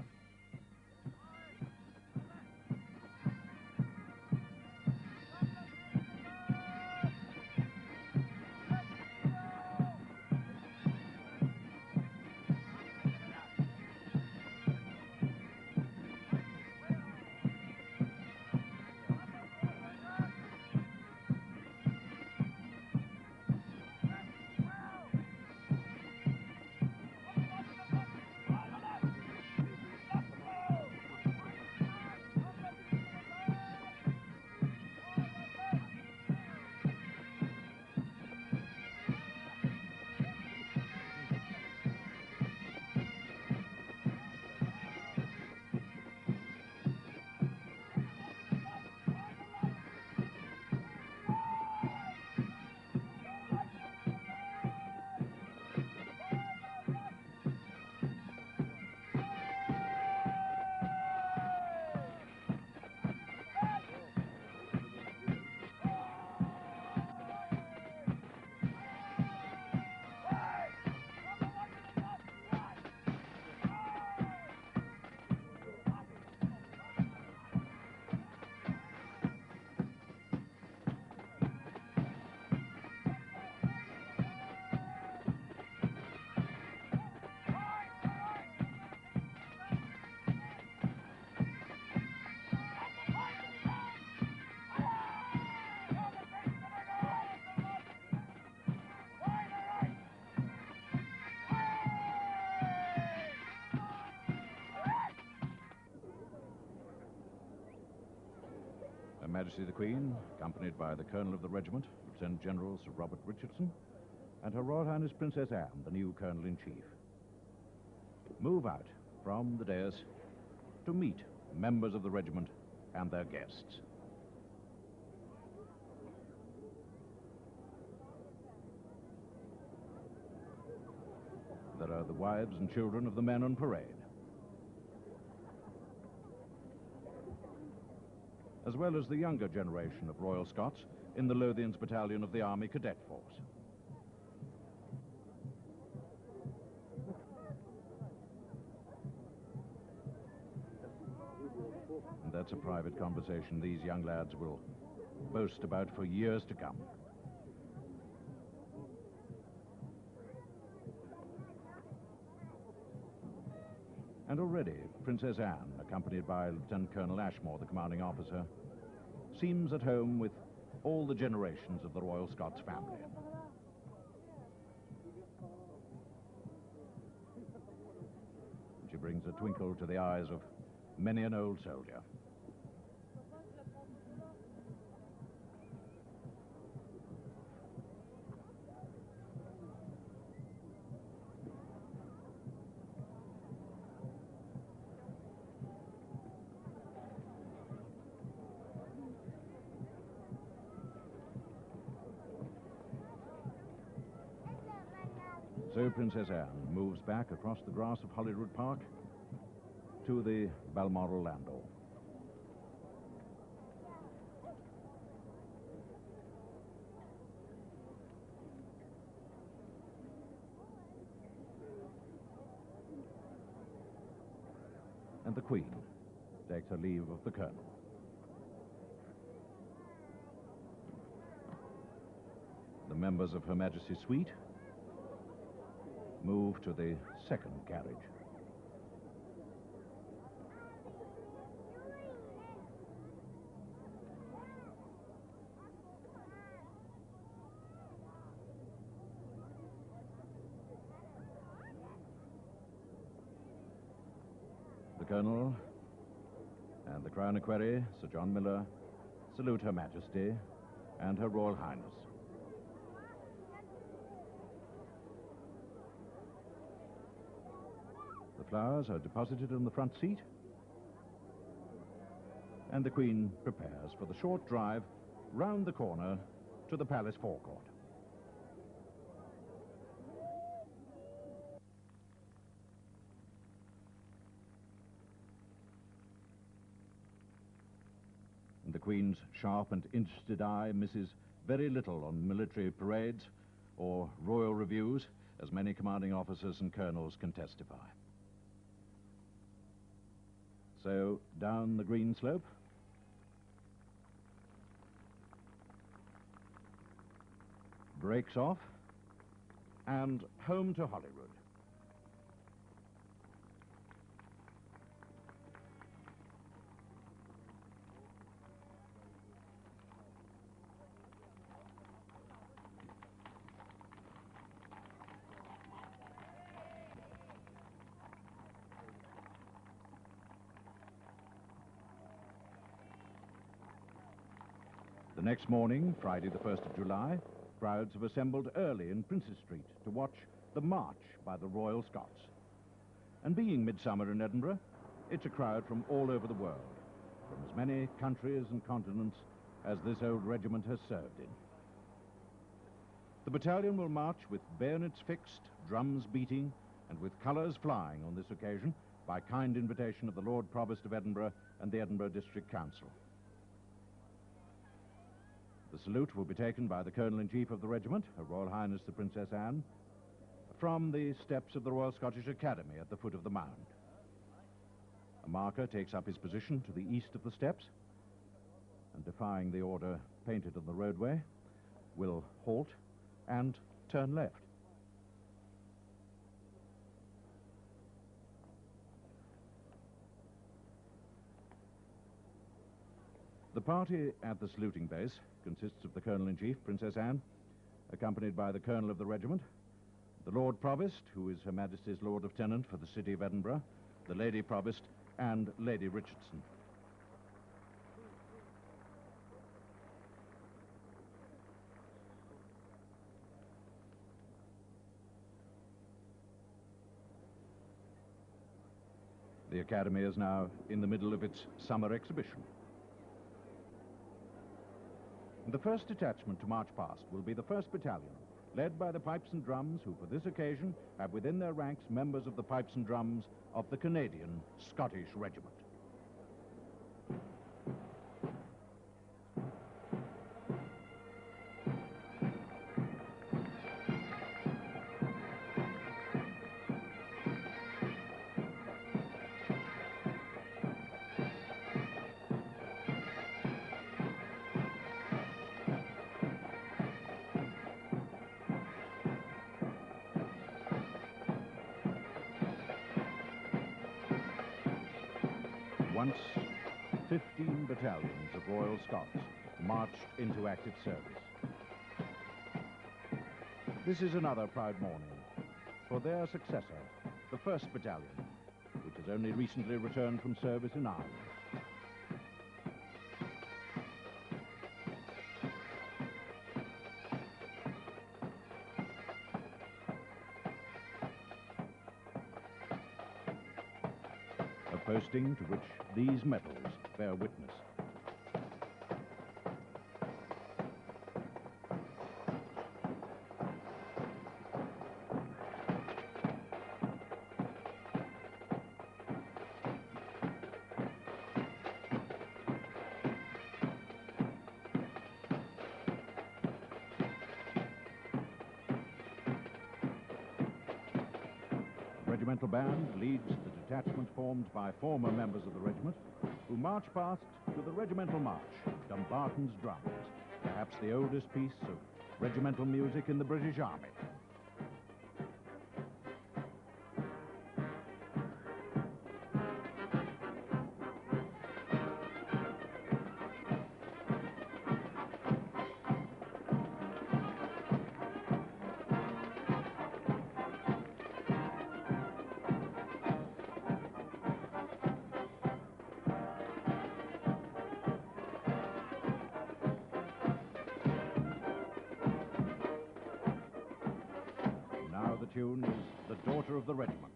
Her Majesty the Queen, accompanied by the Colonel of the Regiment, Lieutenant General Sir Robert Richardson, and Her Royal Highness Princess Anne, the new Colonel-in-Chief, move out from the dais to meet members of the regiment and their guests. There are the wives and children of the men on parade, as well as the younger generation of Royal Scots in the Lothians Battalion of the Army Cadet Force. that's a private conversation these young lads will boast about for years to come. And already, Princess Anne, accompanied by Lieutenant Colonel Ashmore, the commanding officer, seems at home with all the generations of the Royal Scots family. She brings a twinkle to the eyes of many an old soldier. So Princess Anne moves back across the grass of Holyrood Park to the Balmoral landau. And the Queen takes her leave of the Colonel. The members of Her Majesty's suite move to the second carriage. The Colonel and the Crown Equerry, Sir John Miller, salute Her Majesty and Her Royal Highness. The flowers are deposited on the front seat, and the Queen prepares for the short drive round the corner to the palace forecourt. And the Queen's sharp and interested eye misses very little on military parades or royal reviews, as many commanding officers and colonels can testify. So, down the green slope, breaks off, and home to Holyrood. The next morning, Friday the 1st of July, crowds have assembled early in Princes Street to watch the march by the Royal Scots. And being midsummer in Edinburgh, it's a crowd from all over the world, from as many countries and continents as this old regiment has served in. The battalion will march with bayonets fixed, drums beating, and with colours flying on this occasion by kind invitation of the Lord Provost of Edinburgh and the Edinburgh District Council. The salute will be taken by the Colonel-in-Chief of the regiment, Her Royal Highness the Princess Anne, from the steps of the Royal Scottish Academy at the foot of the mound. A marker takes up his position to the east of the steps, and defying the order painted on the roadway, will halt and turn left. The party at the saluting base consists of the Colonel-in-Chief, Princess Anne, accompanied by the Colonel of the regiment, the Lord Provost, who is Her Majesty's Lord Lieutenant for the city of Edinburgh, the Lady Provost, and Lady Richardson. The Academy is now in the middle of its summer exhibition. The first detachment to march past will be the 1st Battalion, led by the Pipes and Drums, who for this occasion have within their ranks members of the Pipes and Drums of the Canadian Scottish Regiment. once 15 battalions of Royal Scots marched into active service. This is another proud morning for their successor, the 1st Battalion, which has only recently returned from service in Ireland. A posting to which these medals bear witness. The regimental band leads the detachment formed by former members of the regiment who march past to the regimental march, Dumbarton's Drums, perhaps the oldest piece of regimental music in the British Army. Now the tune is The Daughter of the Regiment.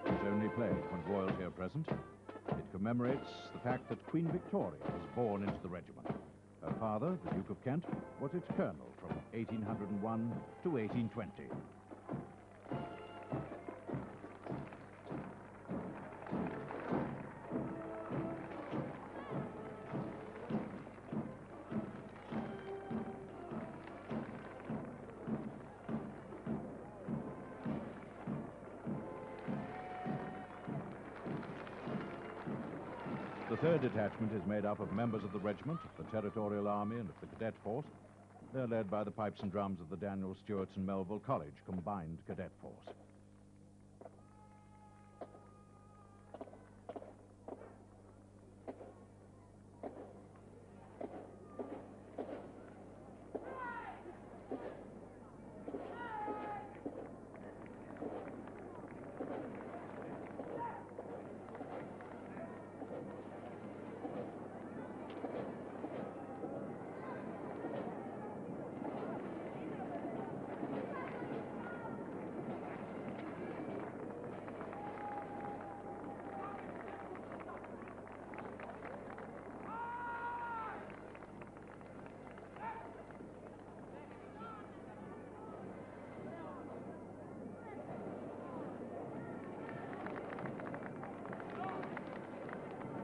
It's only played when royalty are present. It commemorates the fact that Queen Victoria was born into the regiment. Her father, the Duke of Kent, was its colonel from 1801 to 1820. The 3rd Detachment is made up of members of the regiment, of the Territorial Army, and of the Cadet Force. They're led by the pipes and drums of the Daniel Stewart's and Melville College Combined Cadet Force.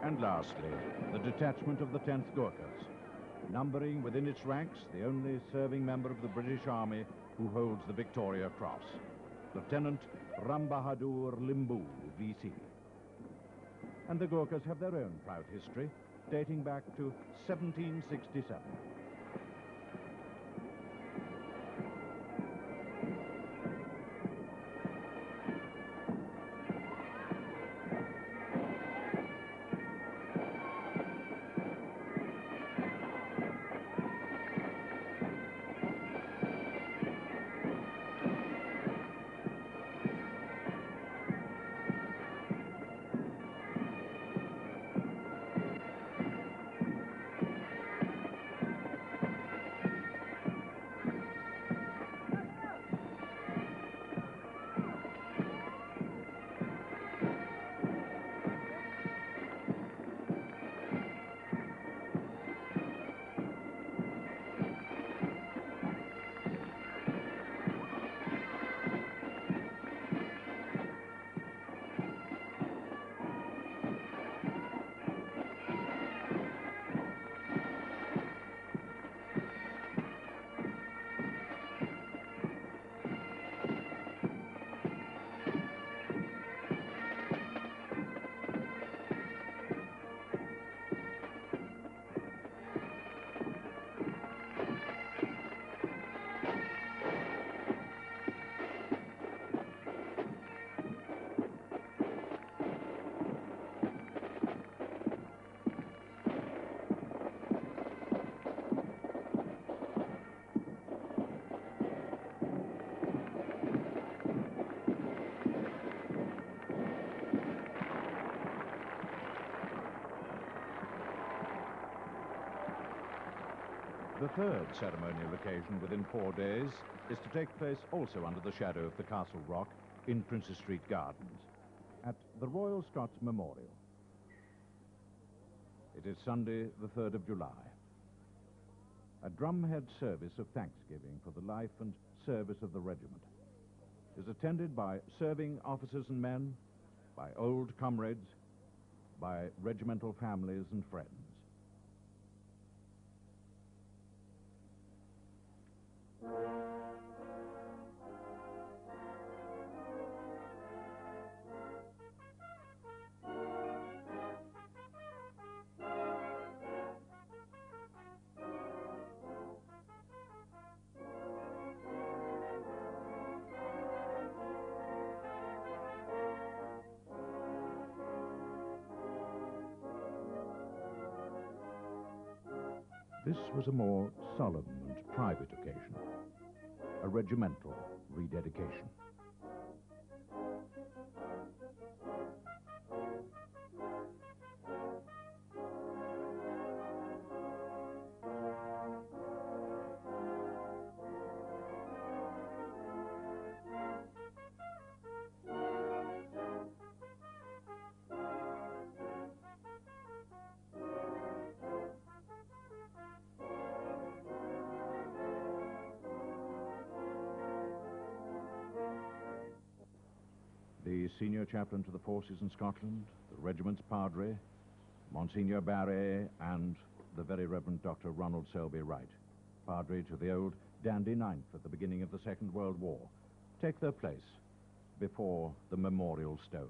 And lastly, the detachment of the 10th Gurkhas, numbering within its ranks the only serving member of the British Army who holds the Victoria Cross, Lieutenant Ram Bahadur Limbu, V.C. And the Gurkhas have their own proud history, dating back to 1767. The third ceremonial occasion within 4 days is to take place also under the shadow of the Castle Rock in Princes Street Gardens at the Royal Scots Memorial. It is Sunday, the 3rd of July. A drumhead service of thanksgiving for the life and service of the regiment is attended by serving officers and men, by old comrades, by regimental families and friends. This was a more solemn and private occasion, a regimental rededication. The senior chaplain to the forces in Scotland, the regiment's padre, Monsignor Barre, and the very Reverend Dr. Ronald Selby Wright, padre to the old Dandy Ninth at the beginning of the Second World War, take their place before the memorial stones.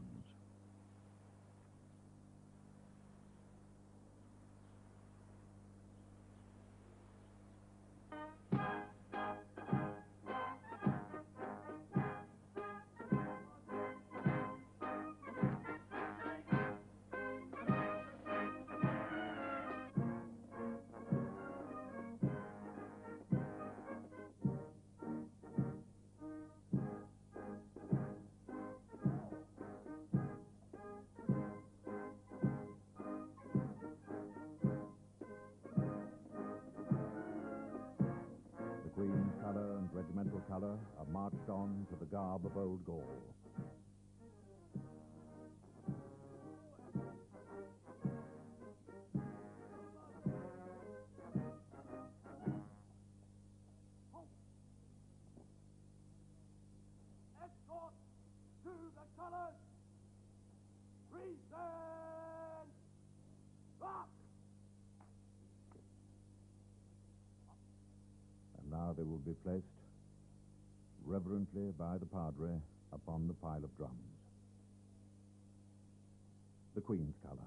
Queen's colour and regimental colour are marched on to the garb of Old Gaul. Escort to the colours! Present! Up! And now they will be placed reverently by the padre upon the pile of drums. The Queen's colour.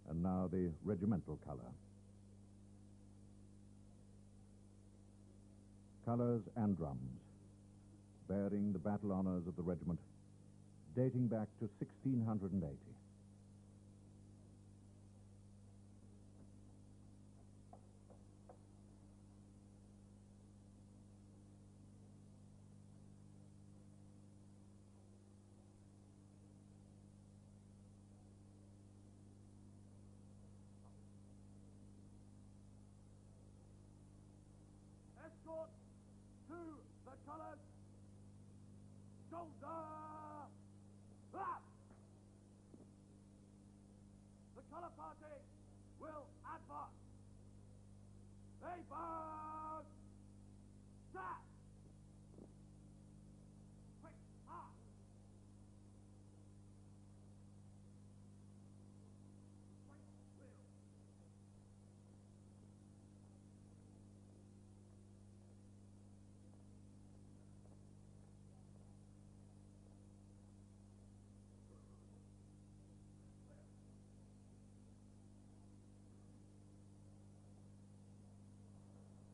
And now the regimental colour. Colours and drums, bearing the battle honours of the regiment, dating back to 1680. Escort to the colours! Shoulder! Up! The colour party will advance. Advance! Start! Quick, march! Quick, wheel!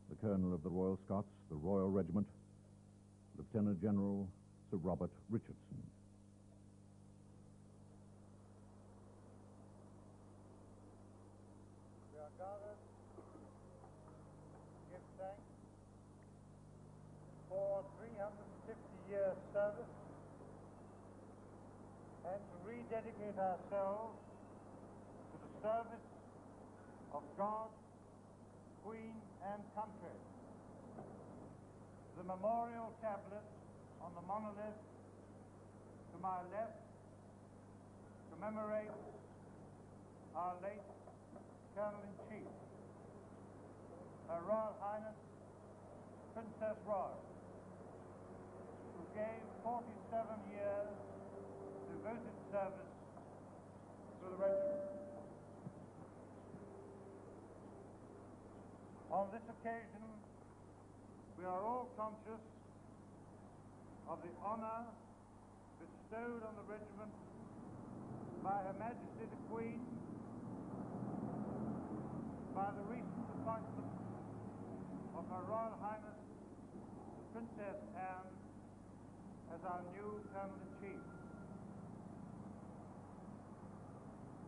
The Colonel of the Royal Scots, the Royal Regiment, Lieutenant General Sir Robert Richardson. We are gathered to give thanks for 350 years service and to rededicate ourselves to the service of God, Queen and country. The memorial tablet on the monolith to my left commemorates our late Colonel-in-Chief, Her Royal Highness Princess Royal, who gave 47 years devoted service to the regiment. On this occasion, we are all conscious of the honor bestowed on the regiment by Her Majesty the Queen, by the recent appointment of Her Royal Highness the Princess Anne as our new Colonel-in-Chief.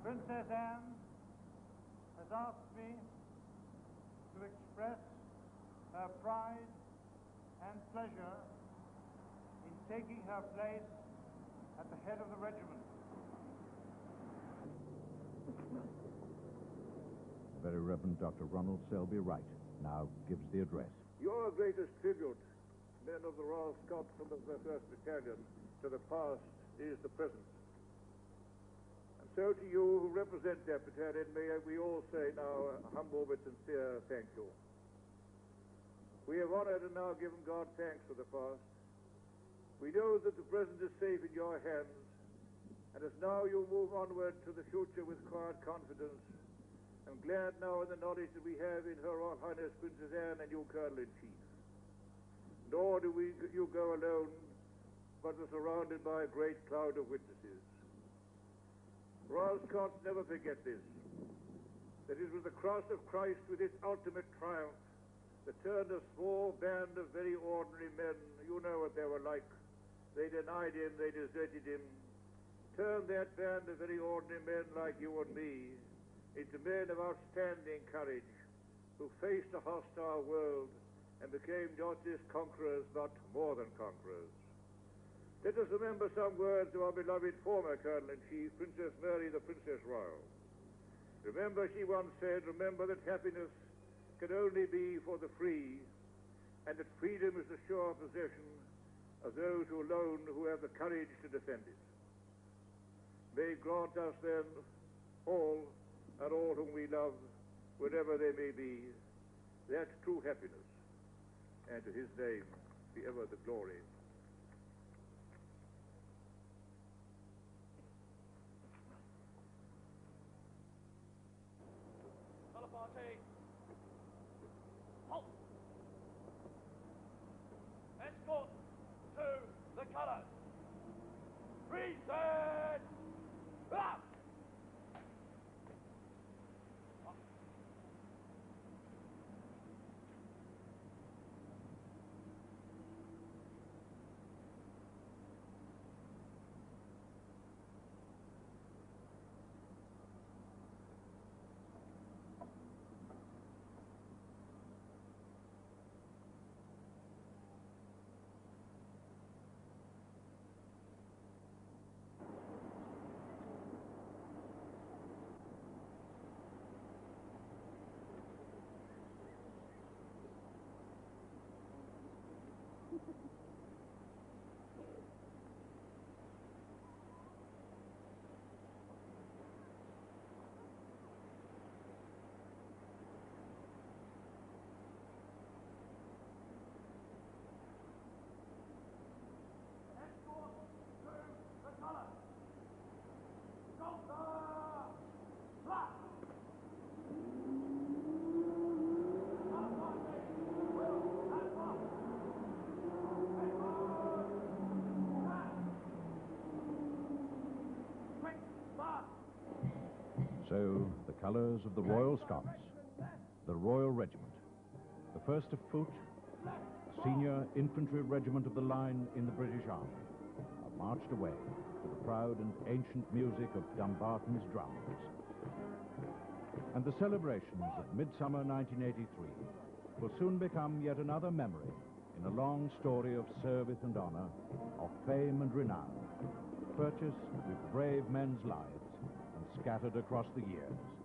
Princess Anne has asked me to express her pride and pleasure in taking her place at the head of the regiment. The Very Reverend Dr. Ronald Selby Wright now gives the address. Your greatest tribute, men of the Royal Scots and of the 1st Battalion, to the past is the present. And so to you who represent that battalion, may we all say now a humble but sincere thank you. We have honored and now given God thanks for the past. We know that the present is safe in your hands, and as now you move onward to the future with quiet confidence, I'm glad now in the knowledge that we have in Her Royal Highness Princess Anne and you Colonel-in-Chief. Nor do you go alone, but are surrounded by a great cloud of witnesses. Royal Scots never forget this, that it was the cross of Christ with its ultimate triumph that turned a small band of very ordinary men, you know what they were like. They denied him, they deserted him, turned that band of very ordinary men like you and me into men of outstanding courage who faced a hostile world and became not just conquerors but more than conquerors. Let us remember some words of our beloved former Colonel-in-Chief, Princess Mary, the Princess Royal. Remember, she once said, remember that happiness can only be for the free, and that freedom is the sure possession of those who alone who have the courage to defend it. May grant us then, all and all whom we love, wherever they may be, that true happiness, and to his name be ever the glory. Colour party. Halt. Escort to the colours. Reset. Up. So, the colours of the Royal Scots, the Royal Regiment, the 1st of Foot, Senior Infantry Regiment of the Line in the British Army, are marched away to the proud and ancient music of Dumbarton's drums. And the celebrations of Midsummer 1983 will soon become yet another memory in a long story of service and honor, of fame and renown, purchased with brave men's lives and scattered across the years.